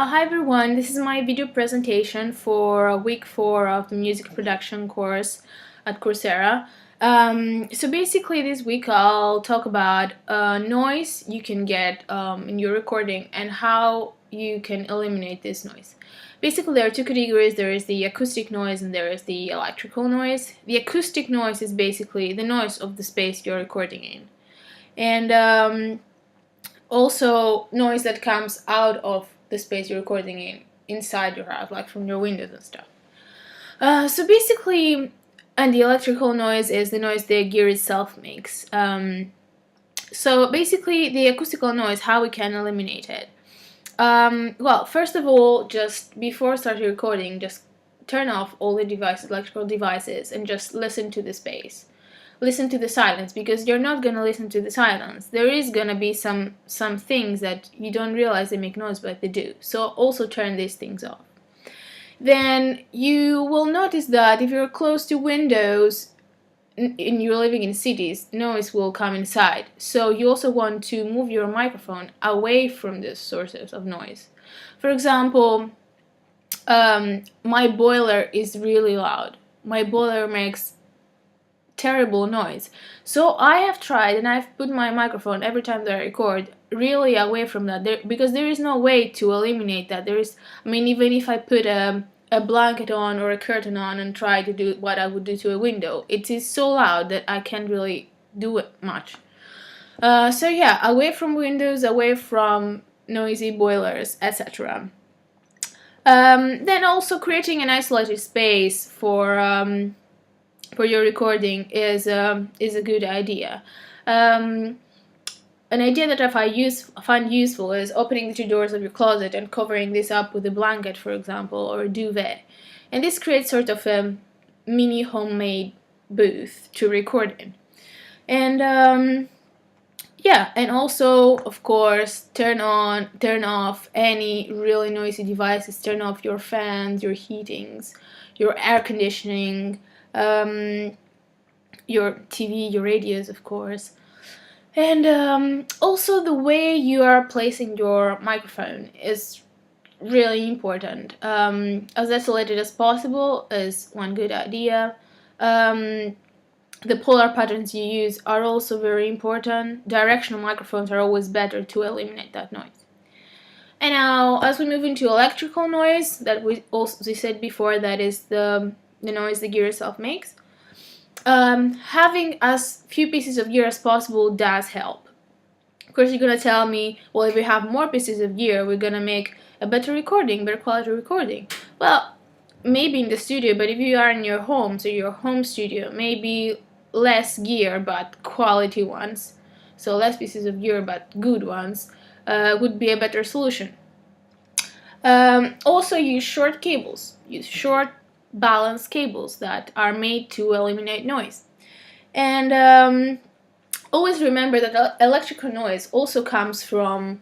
Hi everyone, this is my video presentation for week 4 of the music production course at Coursera. So basically this week I'll talk about noise you can get in your recording and how you can eliminate this noise. Basically there are two categories. There is the acoustic noise and there is the electrical noise. The acoustic noise is basically the noise of the space you're recording in. And also noise that comes out of the space you're recording in, inside your house, like from your windows and stuff. So basically, and the electrical noise is the noise the gear itself makes. So basically, the acoustical noise, how we can eliminate it. Well, first of all, just before starting recording, just turn off all the devices, electrical devices, and just listen to the space. Listen to the silence, because you're not going to listen to the silence. There is going to be some things that you don't realize they make noise, but they do. So also turn these things off. Then you will notice that if you're close to windows and you're living in cities, noise will come inside. So you also want to move your microphone away from the sources of noise. For example, my boiler is really loud. My boiler makes terrible noise. So I have tried, and I've put my microphone every time that I record really away from that, because there is no way to eliminate that. Even if I put a blanket on or a curtain on and try to do what I would do to a window, it is so loud that I can't really do it much. So yeah, away from windows, away from noisy boilers, etc. Then also creating an isolated space for your recording is a good idea. An idea that I find useful is opening the two doors of your closet and covering this up with a blanket, for example, or a duvet. And this creates sort of a mini homemade booth to record in. And yeah, and also, of course, turn off any really noisy devices. Turn off your fans, your heatings, your air conditioning, your TV, your radios, of course. And also the way you are placing your microphone is really important. As isolated as possible is one good idea. The polar patterns you use are also very important. Directional microphones are always better to eliminate that noise. And now, as we move into electrical noise, that we said before, that is the noise the gear itself makes. Having as few pieces of gear as possible does help. Of course, you're gonna tell me, well, if we have more pieces of gear, we're gonna make a better quality recording. Well, maybe in the studio, but if you are in your home, so your home studio, maybe less gear but quality ones, so less pieces of gear but good ones, would be a better solution. Also use short cables. Use short balanced cables that are made to eliminate noise. And always remember that electrical noise also comes from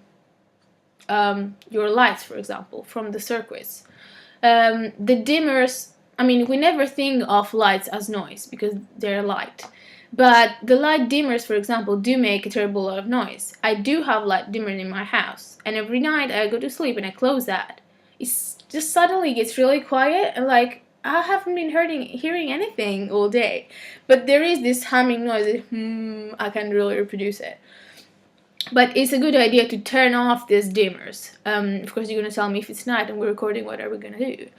your lights, for example, from the circuits. The dimmers, we never think of lights as noise because they're light. But the light dimmers, for example, do make a terrible lot of noise. I do have light dimmer in my house, and every night I go to sleep and I close that. It just suddenly gets really quiet, and like, I haven't been hearing anything all day. But there is this humming noise, I can't really reproduce it. But it's a good idea to turn off these dimmers. Of course, you're going to tell me if it's night and we're recording, what are we going to do?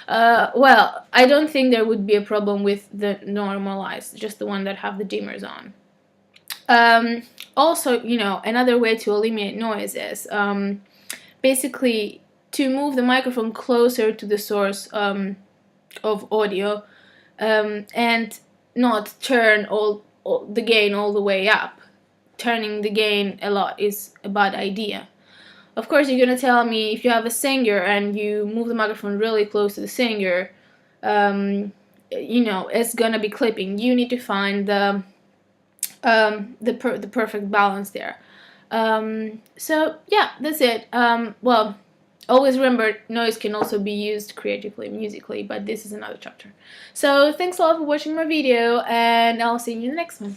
Well, I don't think there would be a problem with the normal lights, just the one that have the dimmers on. Also, another way to eliminate noise is basically to move the microphone closer to the source of audio and not turn all the gain all the way up. Turning the gain a lot is a bad idea. Of course, you're gonna tell me if you have a singer and you move the microphone really close to the singer, it's gonna be clipping. You need to find the perfect balance there. So yeah, that's it. Well, always remember, noise can also be used creatively, musically, but this is another chapter. So thanks a lot for watching my video, and I'll see you in the next one.